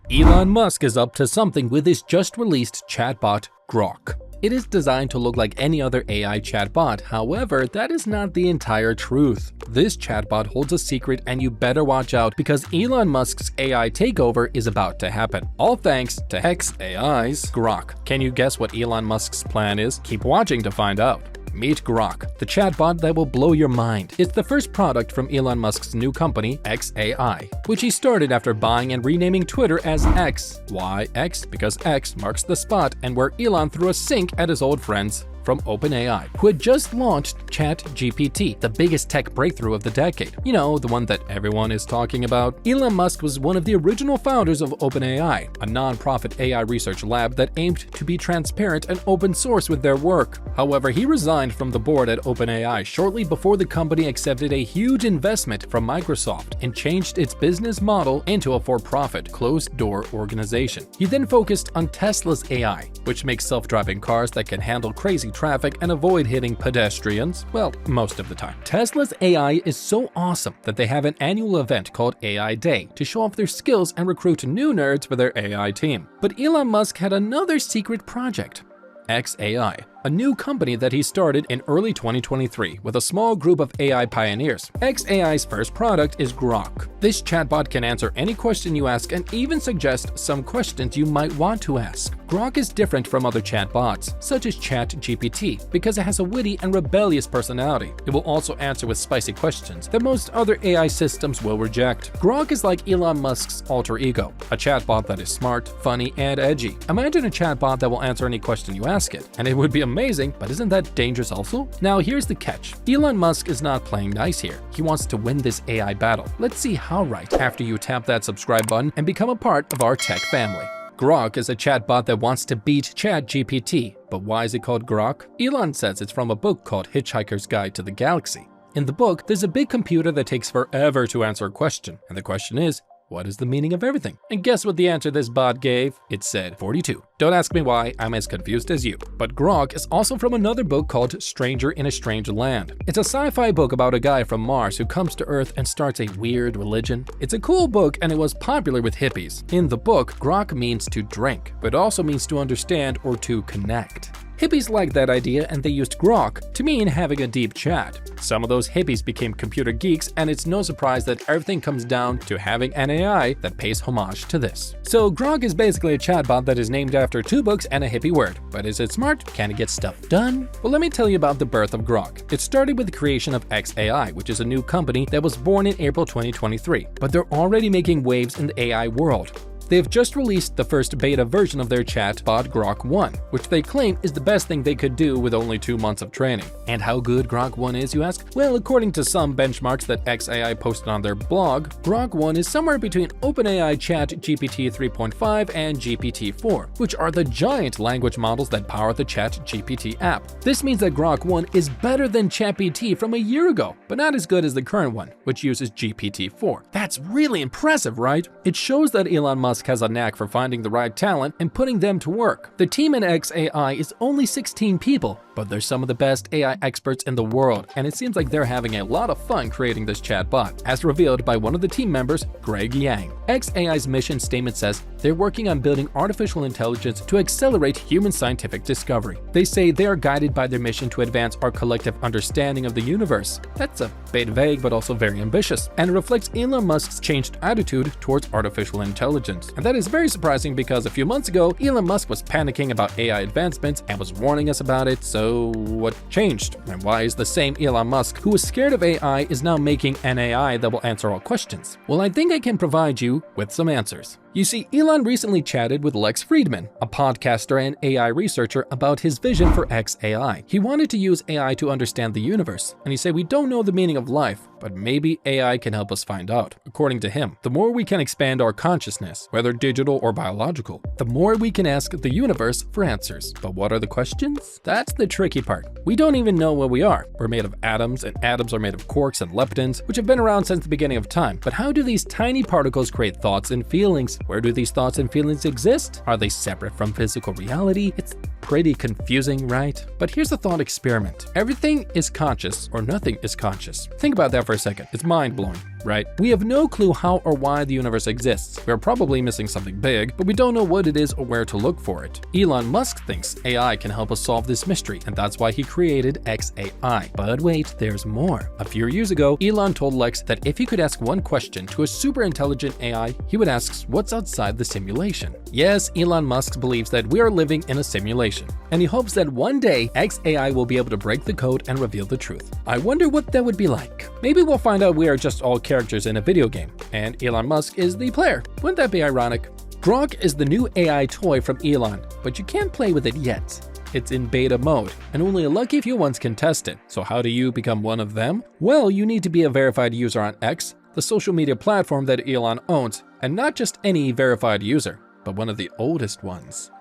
Elon Musk is up to something with his just-released chatbot, Grok. It is designed to look like any other AI chatbot, however, that is not the entire truth. This chatbot holds a secret and you better watch out because Elon Musk's AI takeover is about to happen. All thanks to x.ai's Grok. Can you guess what Elon Musk's plan is? Keep watching to find out. Meet Grok, the chatbot that will blow your mind. It's the first product from Elon Musk's new company, x.ai, which he started after buying and renaming Twitter as X. Why X? Because X marks the spot and where Elon threw a sink at his old friends from OpenAI, who had just launched ChatGPT, the biggest tech breakthrough of the decade. You know, the one that everyone is talking about. Elon Musk was one of the original founders of OpenAI, a non-profit AI research lab that aimed to be transparent and open source with their work. However, he resigned from the board at OpenAI shortly before the company accepted a huge investment from Microsoft and changed its business model into a for-profit, closed-door organization. He then focused on Tesla's AI, which makes self-driving cars that can handle crazy traffic and avoid hitting pedestrians, well, most of the time. Tesla's AI is so awesome that they have an annual event called AI Day to show off their skills and recruit new nerds for their AI team. But Elon Musk had another secret project, x.ai, a new company that he started in early 2023 with a small group of AI pioneers. x.ai's first product is Grok. This chatbot can answer any question you ask and even suggest some questions you might want to ask. Grok is different from other chatbots, such as ChatGPT, because it has a witty and rebellious personality. It will also answer with spicy questions that most other AI systems will reject. Grok is like Elon Musk's alter ego, a chatbot that is smart, funny, and edgy. Imagine a chatbot that will answer any question you ask it, and it would be amazing, but isn't that dangerous also? Now here's the catch. Elon Musk is not playing nice here. He wants to win this AI battle. Let's see how right after you tap that subscribe button and become a part of our tech family. Grok is a chatbot that wants to beat ChatGPT, but why is it called Grok? Elon says it's from a book called Hitchhiker's Guide to the Galaxy. In the book, there's a big computer that takes forever to answer a question, and the question is, what is the meaning of everything? And guess what the answer this bot gave? It said 42. Don't ask me why, I'm as confused as you. But Grok is also from another book called Stranger in a Strange Land. It's a sci-fi book about a guy from Mars who comes to Earth and starts a weird religion. It's a cool book and it was popular with hippies. In the book, Grok means to drink, but also means to understand or to connect. Hippies liked that idea and they used Grok to mean having a deep chat. Some of those hippies became computer geeks and it's no surprise that everything comes down to having an AI that pays homage to this. So Grok is basically a chatbot that is named after two books and a hippie word. But is it smart? Can it get stuff done? Well, let me tell you about the birth of Grok. It started with the creation of x.ai, which is a new company that was born in April 2023. But they're already making waves in the AI world. They have just released the first beta version of their chatbot Grok 1, which they claim is the best thing they could do with only 2 months of training. And how good Grok 1 is, you ask? Well, according to some benchmarks that x.ai posted on their blog, Grok 1 is somewhere between OpenAI ChatGPT 3.5 and GPT-4, which are the giant language models that power the ChatGPT app. This means that Grok 1 is better than ChatGPT from a year ago, but not as good as the current one, which uses GPT-4. That's really impressive, right? It shows that Elon Musk has a knack for finding the right talent and putting them to work. The team in x.ai is only 16 people, but they're some of the best AI experts in the world, and it seems like they're having a lot of fun creating this chatbot, as revealed by one of the team members, Greg Yang. x.ai's mission statement says they're working on building artificial intelligence to accelerate human scientific discovery. They say they are guided by their mission to advance our collective understanding of the universe. That's a bit vague, but also very ambitious, and it reflects Elon Musk's changed attitude towards artificial intelligence. And that is very surprising because a few months ago, Elon Musk was panicking about AI advancements and was warning us about it, so what changed? And why is the same Elon Musk who was scared of AI is now making an AI that will answer all questions? Well, I think I can provide you with some answers. You see, Elon recently chatted with Lex Fridman, a podcaster and AI researcher, about his vision for x.ai. He wanted to use AI to understand the universe, and he said we don't know the meaning of life, but maybe AI can help us find out. According to him, the more we can expand our consciousness, whether digital or biological, the more we can ask the universe for answers. But what are the questions? That's the tricky part. We don't even know what we are. We're made of atoms, and atoms are made of quarks and leptons, which have been around since the beginning of time. But how do these tiny particles create thoughts and feelings? Where do these thoughts and feelings exist? Are they separate from physical reality? It's pretty confusing, right? But here's a thought experiment. Everything is conscious or nothing is conscious. Think about that for a second. It's mind-blowing, right? We have no clue how or why the universe exists. We're probably missing something big, but we don't know what it is or where to look for it. Elon Musk thinks AI can help us solve this mystery, and that's why he created x.ai. But wait, there's more. A few years ago, Elon told Lex that if he could ask one question to a super intelligent AI, he would ask what's outside the simulation. Yes, Elon Musk believes that we are living in a simulation, and he hopes that one day x.ai will be able to break the code and reveal the truth. I wonder what that would be like. Maybe we'll find out we are just all characters in a video game, and Elon Musk is the player. Wouldn't that be ironic? Grok is the new AI toy from Elon, but you can't play with it yet. It's in beta mode, and only a lucky few ones can test it. So how do you become one of them? Well, you need to be a verified user on X, the social media platform that Elon owns, and not just any verified user, but one of the oldest ones.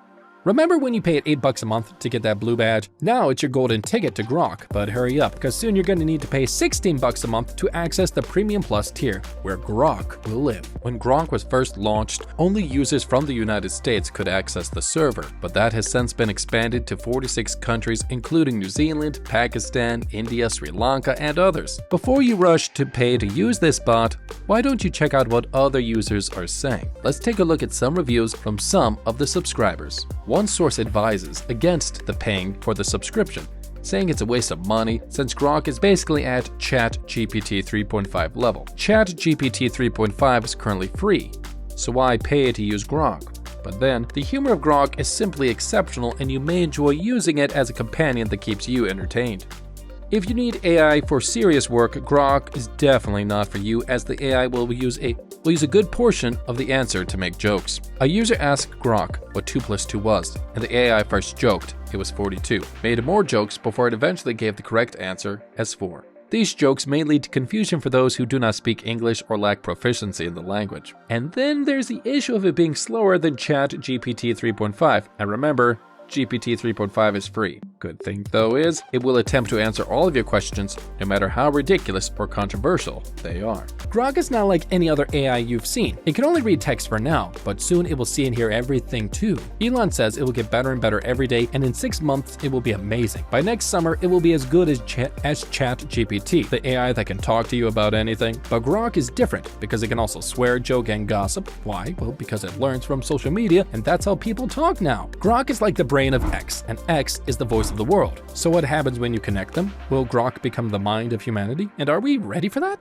Remember when you paid $8 a month to get that blue badge? Now it's your golden ticket to Grok, but hurry up, because soon you're going to need to pay $16 a month to access the Premium Plus tier, where Grok will live. When Grok was first launched, only users from the United States could access the server, but that has since been expanded to 46 countries, including New Zealand, Pakistan, India, Sri Lanka, and others. Before you rush to pay to use this bot, why don't you check out what other users are saying? Let's take a look at some reviews from some of the subscribers. One source advises against the paying for the subscription, saying it's a waste of money since Grok is basically at ChatGPT 3.5 level. ChatGPT 3.5 is currently free, so why pay to use Grok? But then, the humor of Grok is simply exceptional and you may enjoy using it as a companion that keeps you entertained. If you need AI for serious work, Grok is definitely not for you, as the AI will use a good portion of the answer to make jokes. A user asked Grok what 2 + 2 was, and the AI first joked it was 42, made more jokes before it eventually gave the correct answer as 4. These jokes may lead to confusion for those who do not speak English or lack proficiency in the language. And then there's the issue of it being slower than ChatGPT 3.5, and remember, GPT 3.5 is free. Good thing though is, it will attempt to answer all of your questions, no matter how ridiculous or controversial they are. Grok is not like any other AI you've seen. It can only read text for now, but soon it will see and hear everything too. Elon says it will get better and better every day, and in 6 months it will be amazing. By next summer, it will be as good as ChatGPT, the AI that can talk to you about anything. But Grok is different because it can also swear, joke, and gossip. Why? Well, because it learns from social media, and that's how people talk now. Grok is like the brain of X, and X is the voice of the world. So what happens when you connect them? Will Grok become the mind of humanity? And are we ready for that?